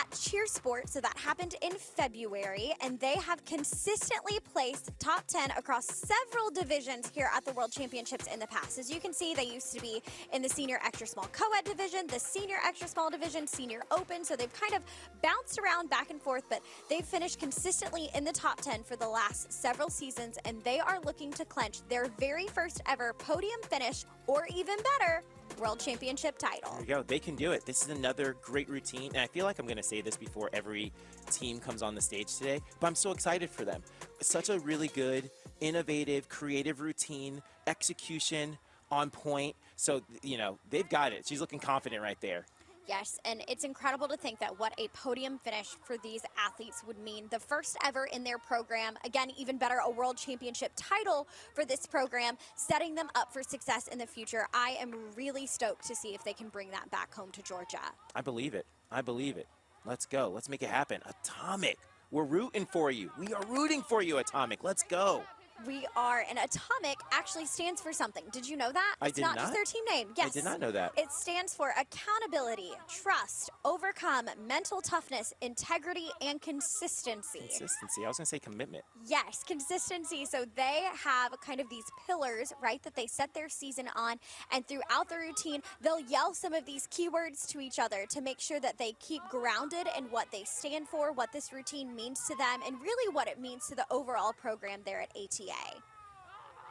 at Cheer Sport, so that happened in February, and they have consistently placed top 10 across several divisions here at the World Championships in the past. As you can see, they used to be in the senior extra small co-ed division, the senior extra small division, senior open, so they've kind of bounced around back and forth, but they've finished consistently in the top 10 for the last several seasons, and they are looking to clinch their very first ever podium finish, or even better, World Championship title. There you go. They can do it. This is another great routine, and I feel like I'm going to say this before every team comes on the stage today, but I'm so excited for them. Such a really good, innovative, creative routine, execution on point. So, you know, they've got it. She's looking confident right there. Yes, and it's incredible to think that what a podium finish for these athletes would mean. The first ever in their program. Again, even better, a World Championship title for this program, setting them up for success in the future. I am really stoked to see if they can bring that back home to Georgia. I believe it. I believe it. Let's go. Let's make it happen. Atomic. We're rooting for you. We are rooting for you, Atomic. Let's go. We are, and Atomic actually stands for something. Did you know that? I did not. It's not just their team name. Yes. I did not know that. It stands for accountability, trust, overcome, mental toughness, integrity, and consistency. Consistency. I was going to say commitment. Yes, consistency. So they have kind of these pillars, right, that they set their season on, and throughout the routine, they'll yell some of these keywords to each other to make sure that they keep grounded in what they stand for, what this routine means to them, and really what it means to the overall program there at ATA.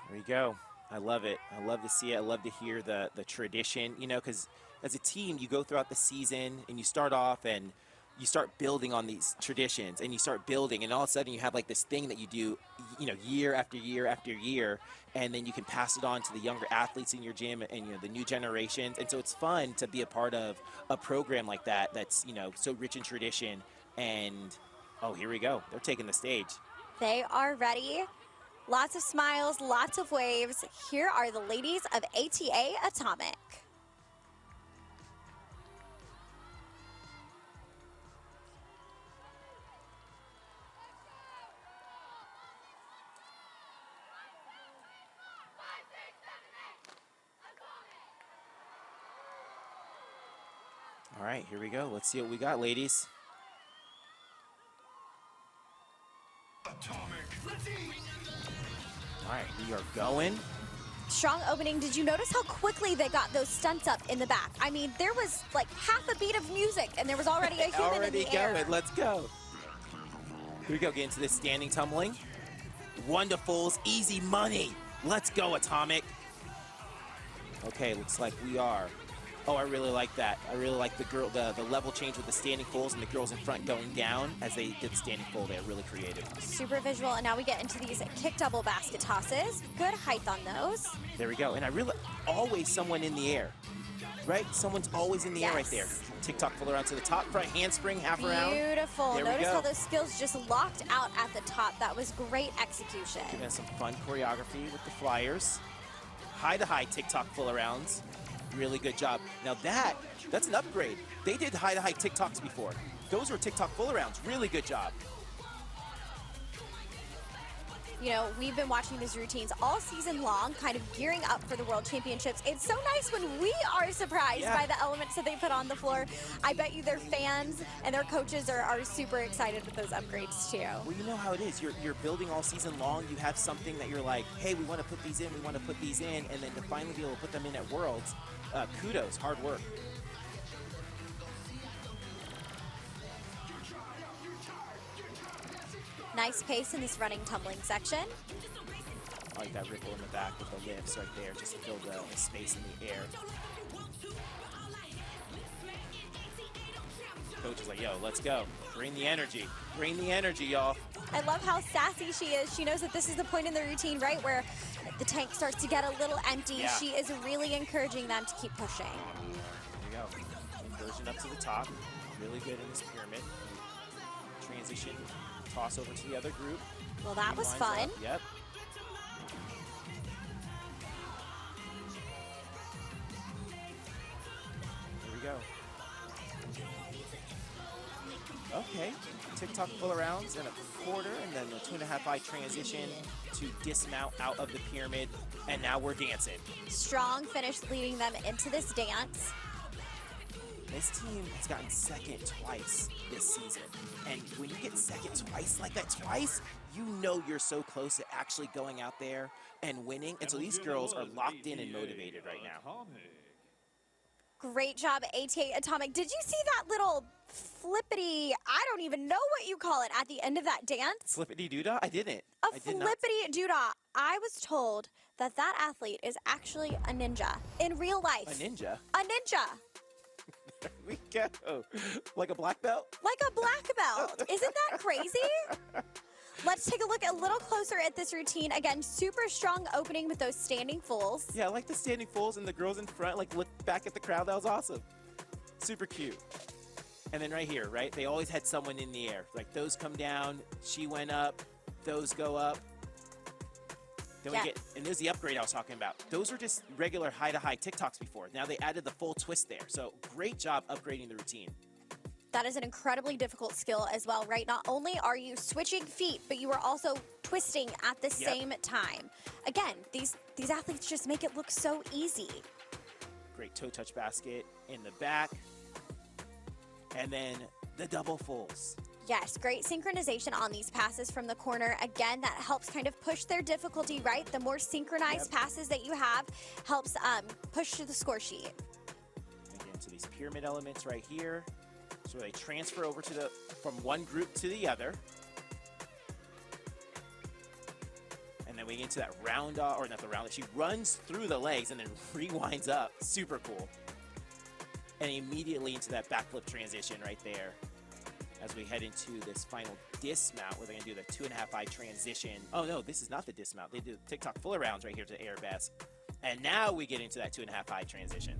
There you go. I love it. I love to see it. I love to hear the tradition, you know, because as a team, you go throughout the season and you start off and you start building on these traditions and you start building, and all of a sudden you have like this thing that you do, you know, year after year after year, and then you can pass it on to the younger athletes in your gym and, you know, the new generations. And so it's fun to be a part of a program like that that's, you know, so rich in tradition. And oh, here we go. They're taking the stage. They are ready. Lots of smiles, lots of waves. Here are the ladies of ATA Atomic. All right, here we go. Let's see what we got, ladies. All right, we are going. Strong opening. Did you notice how quickly they got those stunts up in the back? I mean, there was like half a beat of music, and there was already a human in the air. Going. Let's go. Here we go. Get into this standing tumbling. Wonderfuls, easy money. Let's go, Atomic. Okay, looks like we are. Oh, I really like that. I really like the level change with the standing fulls and the girls in front going down as they did the standing full. They're really creative. Super visual, and now we get into these kick double basket tosses. Good height on those. There we go. And I really, always someone in the air, right? Someone's always in the air right there. TikTok full around to the top, front handspring, half around. Beautiful. There Notice how those skills just locked out at the top. That was great execution. Giving us some fun choreography with the flyers. High to high TikTok full arounds. Really good job. Now that's an upgrade. They did high to high TikToks before. Those were TikTok full arounds. Really good job. You know, we've been watching these routines all season long, kind of gearing up for the World Championships. It's so nice when we are surprised by the elements that they put on the floor. I bet you their fans and their coaches are super excited with those upgrades too. Well, you know how it is. You're building all season long. You have something that you're like, hey, we want to put these in, we want to put these in, and then to finally be able to put them in at Worlds, kudos, hard work. Nice pace in this running tumbling section. I like that ripple in the back with the lifts right there, just to fill the space in the air. Coach is like, yo, let's go. Bring the energy. Bring the energy, y'all. I love how sassy she is. She knows that this is the point in the routine, right, where the tank starts to get a little empty. Yeah. She is really encouraging them to keep pushing. There you go. Inversion up to the top. Really good in this pyramid. Transition. Toss over to the other group. Well, that was fun. Up. Yep. There we go. Okay. TikTok full arounds and a quarter, and then the 2.5 high transition to dismount out of the pyramid, and now we're dancing. Strong finish leading them into this dance. This team has gotten second twice this season. And when you get second twice like that twice, you know you're so close to actually going out there and winning. And so these girls are locked in and motivated right now. Great job, ATA Atomic. Did you see that little flippity, I don't even know what you call it, at the end of that dance? Flippity doodah? I didn't. A flippity doodah. I was told that that athlete is actually a ninja in real life. A ninja? A ninja. There we go. Like a black belt? Like a black belt. Isn't that crazy? Let's take a look a little closer at this routine. Again, super strong opening with those standing fulls. Yeah, I like the standing fulls and the girls in front, like look back at the crowd. That was awesome. Super cute. And then right here, right? They always had someone in the air. Like those come down, she went up, those go up. Then we get, and there's the upgrade I was talking about. Those were just regular high-to-high TikToks before. Now they added the full twist there. So great job upgrading the routine. That is an incredibly difficult skill as well, right? Not only are you switching feet, but you are also twisting at the same time. Again, these athletes just make it look so easy. Great toe touch basket in the back. And then the double fulls. Yes, great synchronization on these passes from the corner. Again, that helps kind of push their difficulty, right? The more synchronized passes that you have helps push to the score sheet. Again, to these pyramid elements right here. So they transfer over to from one group to the other. And then we get into that round off, or not the round, she runs through the legs and then rewinds up. Super cool. And immediately into that backflip transition right there. As we head into this final dismount, where they're going to do the 2.5i transition. Oh no, this is not the dismount. They do the TikTok fuller rounds right here to air best. And now we get into that 2.5i transition.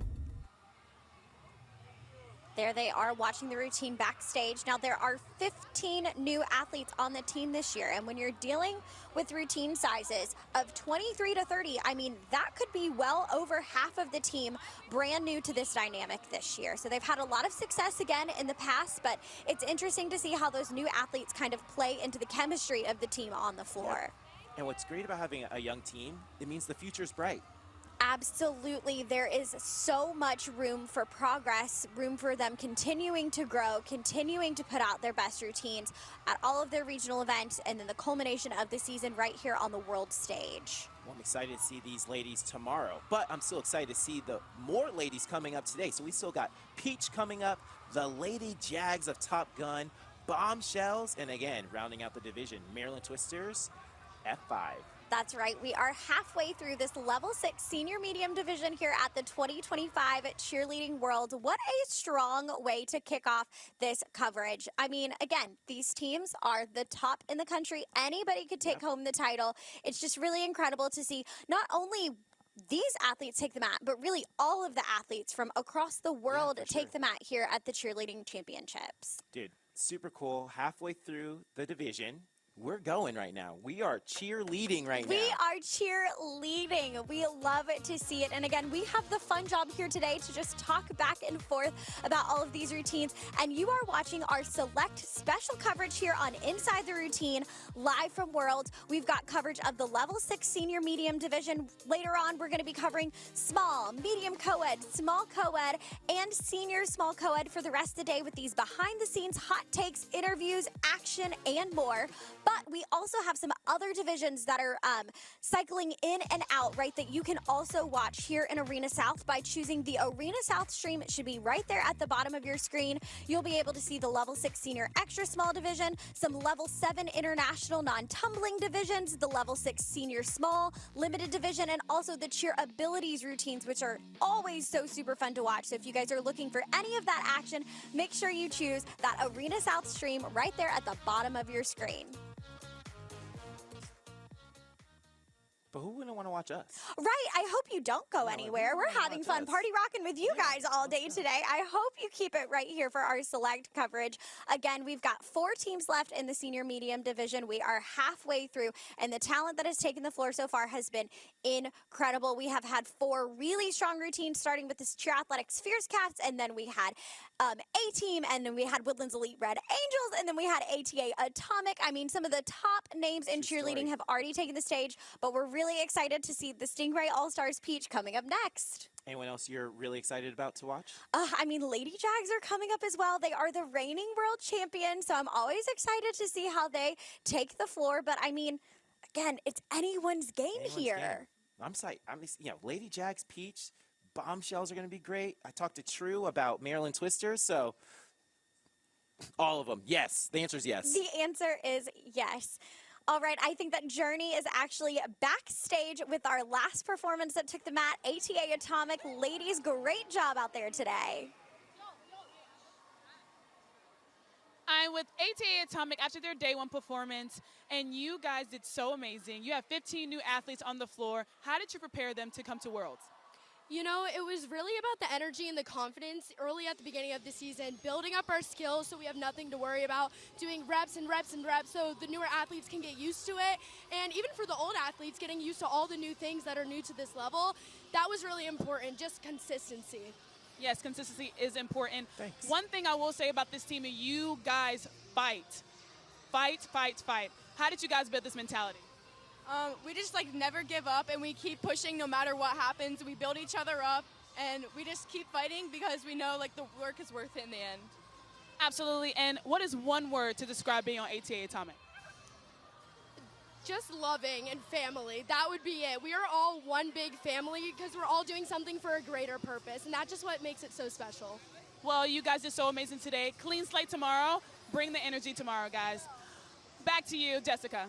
There they are watching the routine backstage. Now there are 15 new athletes on the team this year. And when you're dealing with routine sizes of 23 to 30, I mean, that could be well over half of the team brand new to this dynamic this year. So they've had a lot of success again in the past, but it's interesting to see how those new athletes kind of play into the chemistry of the team on the floor. Yep. And what's great about having a young team, it means the future's bright. Absolutely. There is so much room for progress, room for them continuing to grow, continuing to put out their best routines at all of their regional events, and then the culmination of the season right here on the world stage. Well, I'm excited to see these ladies tomorrow, but I'm still excited to see the more ladies coming up today. So we still got Peach coming up, the Lady Jags of Top Gun, Bombshells, and again, rounding out the division, Maryland Twisters, F5. That's right. We are halfway through this level 6 senior medium division here at the 2025 Cheerleading World. What a strong way to kick off this coverage. I mean, again, these teams are the top in the country. Anybody could take home the title. It's just really incredible to see not only these athletes take the mat, but really all of the athletes from across the world take the mat here at the Cheerleading Championships. Dude, super cool. Halfway through the division. We're going right now. We are cheerleading right now. We are cheerleading. We love to see it. And again, we have the fun job here today to just talk back and forth about all of these routines. And you are watching our select special coverage here on Inside the Routine, live from Worlds. We've got coverage of the level 6 senior medium division. Later on, we're going to be covering small, medium co-ed, small co-ed, and senior small co-ed for the rest of the day with these behind the scenes hot takes, interviews, action, and more. But we also have some other divisions that are cycling in and out, right, that you can also watch here in Arena South by choosing the Arena South stream. It should be right there at the bottom of your screen. You'll be able to see the level 6 senior extra small division, some level 7 international non-tumbling divisions, the level 6 senior small limited division, and also the cheer abilities routines, which are always so super fun to watch. So if you guys are looking for any of that action, make sure you choose that Arena South stream right there at the bottom of your screen. But who wouldn't want to watch us? Right. I hope you don't go anywhere. We're having fun party rocking with you guys all day today. I hope you keep it right here for our select coverage. Again, we've got 4 teams left in the senior medium division. We are halfway through, and the talent that has taken the floor so far has been incredible. We have had 4 really strong routines, starting with the Cheer Athletics Fierce Cats, and then we had A-Team, and then we had Woodlands Elite Red Angels, and then we had ATA Atomic. I mean, some of the top names in cheerleading have already taken the stage, but we're really excited excited to see the Stingray All-Stars Peach coming up next. Anyone else you're really excited about to watch? I mean, Lady Jags are coming up as well. They are the reigning world champions, so I'm always excited to see how they take the floor. But I mean, again, it's anyone's game here. Lady Jags, Peach, Bombshells are going to be great. I talked to True about Maryland Twisters, so all of them. Yes, the answer is yes. The answer is yes. All right, I think that Journey is actually backstage with our last performance that took the mat, ATA Atomic. Ladies, great job out there today. I'm with ATA Atomic after their day one performance, and you guys did so amazing. You have 15 new athletes on the floor. How did you prepare them to come to Worlds? You know, it was really about the energy and the confidence early at the beginning of the season, building up our skills so we have nothing to worry about, doing reps and reps and reps so the newer athletes can get used to it. And even for the old athletes, getting used to all the new things that are new to this level, that was really important, just consistency. Yes, consistency is important. Thanks. One thing I will say about this team, you guys fight. Fight, fight, fight. How did you guys build this mentality? We just never give up, and we keep pushing no matter what happens. We build each other up, and we just keep fighting because we know the work is worth it in the end. Absolutely. And what is one word to describe being on ATA Atomic? Just loving and family. That would be it. We are all one big family because we're all doing something for a greater purpose, and that's just what makes it so special. Well, you guys did so amazing today. Clean slate tomorrow. Bring the energy tomorrow, guys. Back to you, Jessica.